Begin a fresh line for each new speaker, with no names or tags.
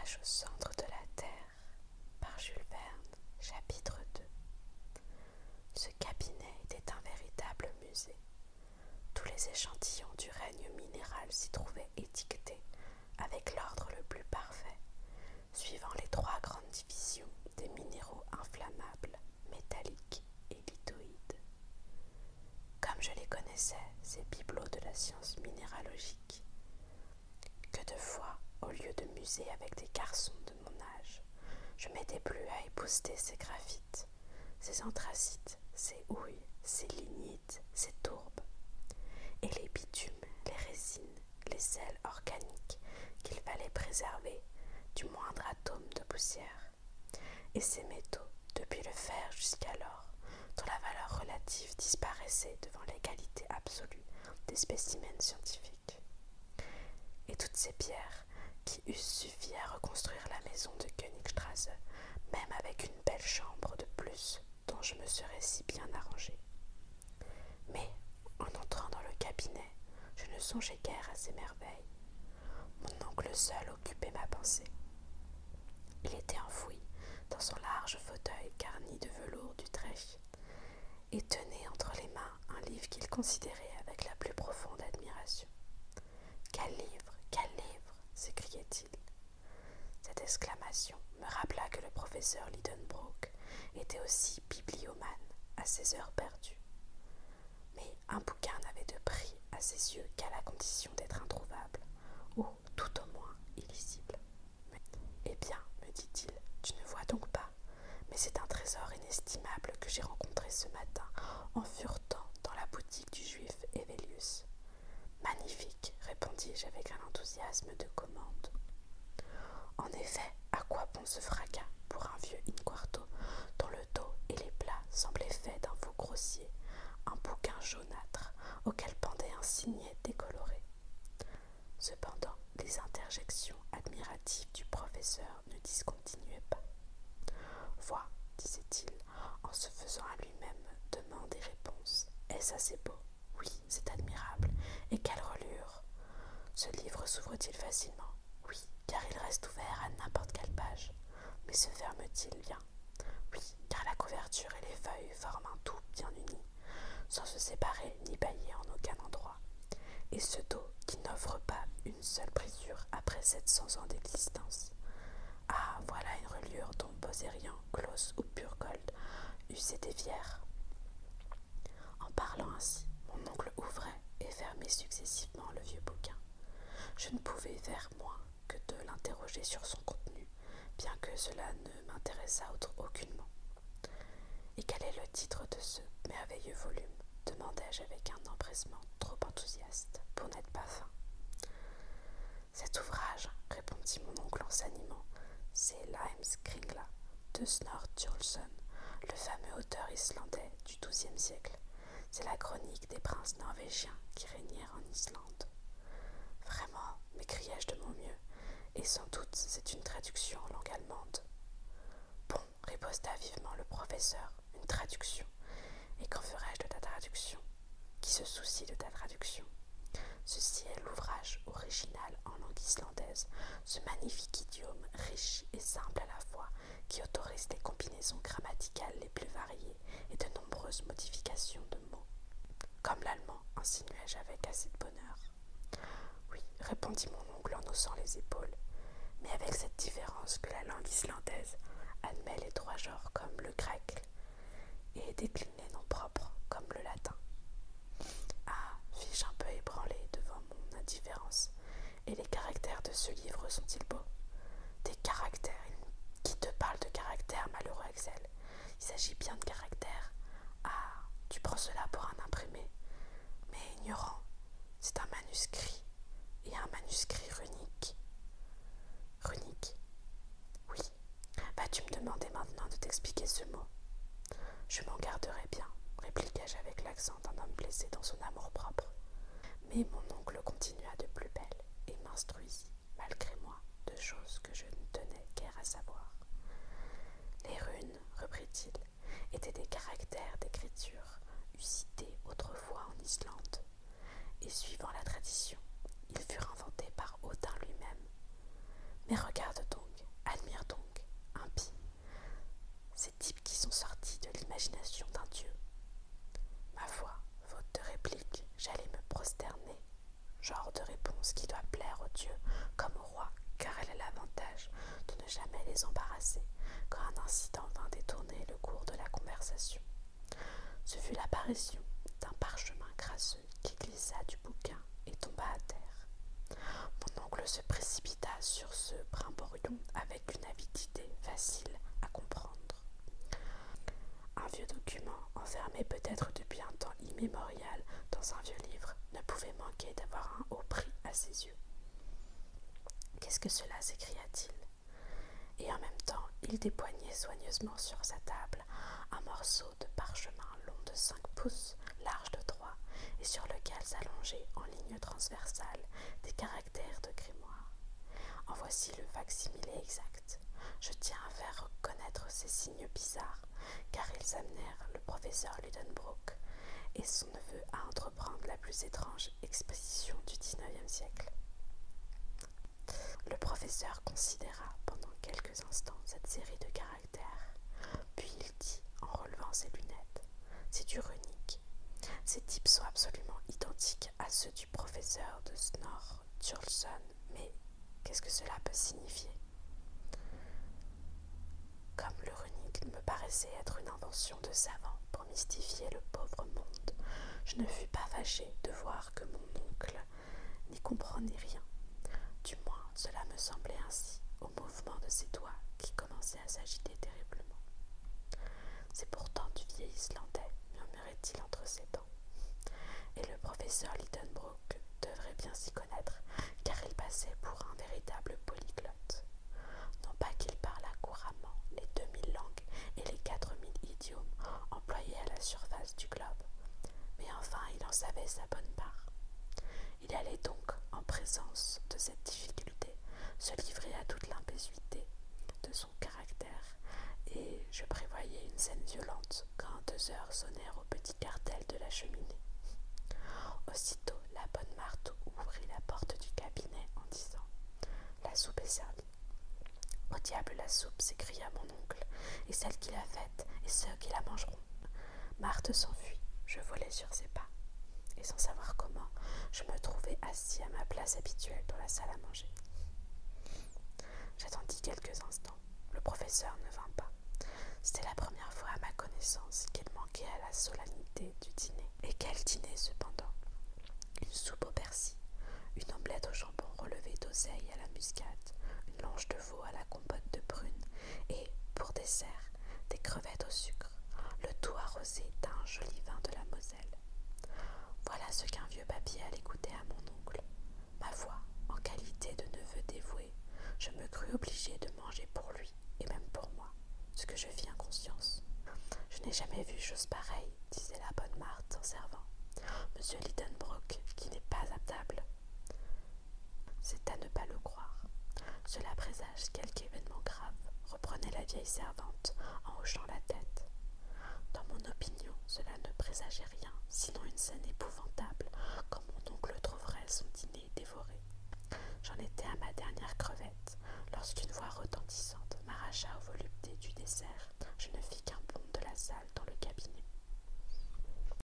Voyage au centre de la Terre par Jules Verne, chapitre 2. Ce cabinet était un véritable musée. Tous les échantillons du règne minéral s'y trouvaient étiquetés avec l'ordre le plus parfait, suivant les 3 grandes divisions des minéraux inflammables, métalliques et lithoïdes. Comme je les connaissais, ces bibelots de la science minéralogique, que de fois, au lieu de muser avec des garçons de mon âge, je m'étais plu à épouster ces graphites, ces anthracites, ces houilles, ces lignites, ces tourbes, et les bitumes, les résines, les sels organiques qu'il fallait préserver du moindre atome de poussière, et ces métaux, depuis le fer jusqu'à l'or, dont la valeur relative disparaissait devant l'égalité absolue des spécimens scientifiques, et toutes ces pierres qui eussent suffi à reconstruire la maison de Königstrasse, même avec une belle chambre de plus dont je me serais si bien arrangée. Mais, en entrant dans le cabinet, je ne songeais guère à ces merveilles. Mon oncle seul occupait ma pensée. Il était enfoui dans son large fauteuil garni de velours d'Utrecht et tenait entre les mains un livre qu'il considérait avec la plus profonde admiration. « Quel livre, quel livre !» s'écriait-il. Cette exclamation me rappela que le professeur Lidenbrock était aussi bibliomane à ses heures perdues. Mais un bouquin n'avait de prix à ses yeux qu'à la condition d'être introuvable, ou tout au moins illisible. « Eh bien, me dit-il, tu ne vois donc pas, mais c'est un trésor inestimable que j'ai rencontré ce matin en furetant dans la boutique du juif Hevelius. »« Magnifique, répondis-je avec un enthousiasme de commande. En effet, à quoi bon ce fracas pour un vieux in-quarto dont le dos et les plats semblaient faits d'un veau grossier, un bouquin jaunâtre auquel pendait un signet décoloré. Cependant, les interjections admiratives du professeur ne discontinuaient pas. « Vois, disait-il, en se faisant à lui-même demande et réponse. Est-ce assez beau? Oui, c'est admirable. Et quelle reliure! Ce livre s'ouvre-t-il facilement? Oui, car il reste ouvert à n'importe quelle page. Mais se ferme-t-il bien? Oui, car la couverture et les feuilles forment un tout bien uni, sans se séparer ni bâiller en aucun endroit. Et ce dos qui n'offre pas une seule brisure après 700 ans d'existence. Ah, voilà une reliure dont Bozérian, Claus ou Purgold eussent été fiers. » En parlant ainsi, mon oncle ouvrait et fermait successivement le vieux bouquin. Je ne pouvais faire moins que de l'interroger sur son contenu, bien que cela ne m'intéressât aucunement. « Et quel est le titre de ce merveilleux volume ?» demandai-je avec un empressement trop enthousiaste pour n'être pas fin. « Cet ouvrage, répondit mon oncle en s'animant, c'est Heimskringla de Snorre Sturluson, le fameux auteur islandais du XIIe siècle. C'est la chronique des princes norvégiens qui régnèrent en Islande. »« Vraiment, m'écriai-je de mon mieux, et sans doute c'est une traduction en langue allemande. »« Bon, riposta vivement le professeur, une traduction. Et qu'en ferai-je de ta traduction? Qui se soucie de ta traduction? Ceci est l'ouvrage original en langue islandaise, ce magnifique idiome riche et simple à la fois, qui autorise les combinaisons grammaticales les plus variées et de nombreuses modifications de mots. Comme l'allemand, insinuai-je avec assez de bonheur. Oui, répondit mon oncle en haussant les épaules, mais avec cette différence que la langue islandaise admet les 3 genres comme le grec et décline les noms propres comme le latin. Ah, fis-je un peu ébranlé devant mon indifférence, et les caractères de ce livre sont-ils beaux? Des caractères? Qui te parle de caractères, malheureux Axel? Il s'agit bien de caractères. Ah, tu prends cela pour un imprimé, mais ignorant. C'est un manuscrit, et un manuscrit runique. Runique? Oui. Vas-tu me demander maintenant de t'expliquer ce mot? Je m'en garderai bien, répliquai-je avec l'accent d'un homme blessé dans son amour-propre. Mais mon oncle continua de plus belle et m'instruisit, malgré moi, de choses que je ne tenais guère à savoir. Les runes, reprit-il, étaient des caractères d'écriture usités autrefois en Islande, et suivant la tradition, ils furent inventés par Odin lui-même. Mais regarde donc, et en même temps il dépoignait soigneusement sur sa table un morceau de parchemin long de 5 pouces, large de 3, et sur lequel s'allongeaient en ligne transversale des caractères de grimoire. En voici le facsimilé exact. Je tiens à faire reconnaître ces signes bizarres, car ils amenèrent le professeur Lidenbrock et son neveu à entreprendre la plus étrange expédition du XIXe siècle. Le professeur considéra pendant quelques instants cette série de caractères, puis il dit en relevant ses lunettes: « C'est du runique. Ces types sont absolument identiques à ceux du professeur de Snorre Sturluson, mais qu'est-ce que cela peut signifier ?» Comme le runique me paraissait être une invention de savant pour mystifier le pauvre monde, je ne fus pas fâché de voir que mon oncle n'y comprenait rien. Du moins, cela me semblait ainsi au mouvement de ses doigts qui commençaient à s'agiter terriblement. « C'est pourtant du vieil Islandais, » murmurait-il entre ses dents. Et le professeur Lidenbrock devrait bien s'y connaître, car il passait pour un véritable polyglotte. Non pas qu'il parlât couramment les 2000 langues et les 4000 idiomes employés à la surface du globe, mais enfin il en savait sa bonne part. Il allait donc, en présence de cette difficulté, se livrer à toute l'impétuosité de son caractère, et je prévoyais une scène violente quand 2 heures sonnèrent au petit cartel de la cheminée. Aussitôt, la bonne Marthe ouvrit la porte du cabinet en disant: « La soupe est servie. »« Au diable la soupe !» s'écria mon oncle, « et celle qui l'a faite, et ceux qui la mangeront. » Marthe s'enfuit, je volai sur ses pas, et sans savoir comment, je me trouvai assis à ma place habituelle dans la salle à manger. J'attendis quelques instants. Le professeur ne vint pas. C'était la première fois à ma connaissance qu'il manquait à la solennité du dîner. Et quel dîner cependant! Une soupe au persil, une omelette au jambon relevée d'oseille à la muscade, une longe de veau à la compote de prunes et, pour dessert, des crevettes au sucre, le tout arrosé d'un joli vin de la Moselle. Voilà ce qu'un vieux papy allait goûter à mon oncle. Ma foi, en qualité de neveu dévoué, je me crus obligé de manger pour lui et même pour moi, ce que je fis en conscience. « Je n'ai jamais vu chose pareille, » disait la bonne Marthe en servant. « Monsieur Lidenbrock, qui n'est pas à table. » C'est à ne pas le croire. Cela présage quelque événement grave, reprenait la vieille servante en hochant la tête. Dans mon opinion, cela ne présageait rien, sinon une scène épouvantable.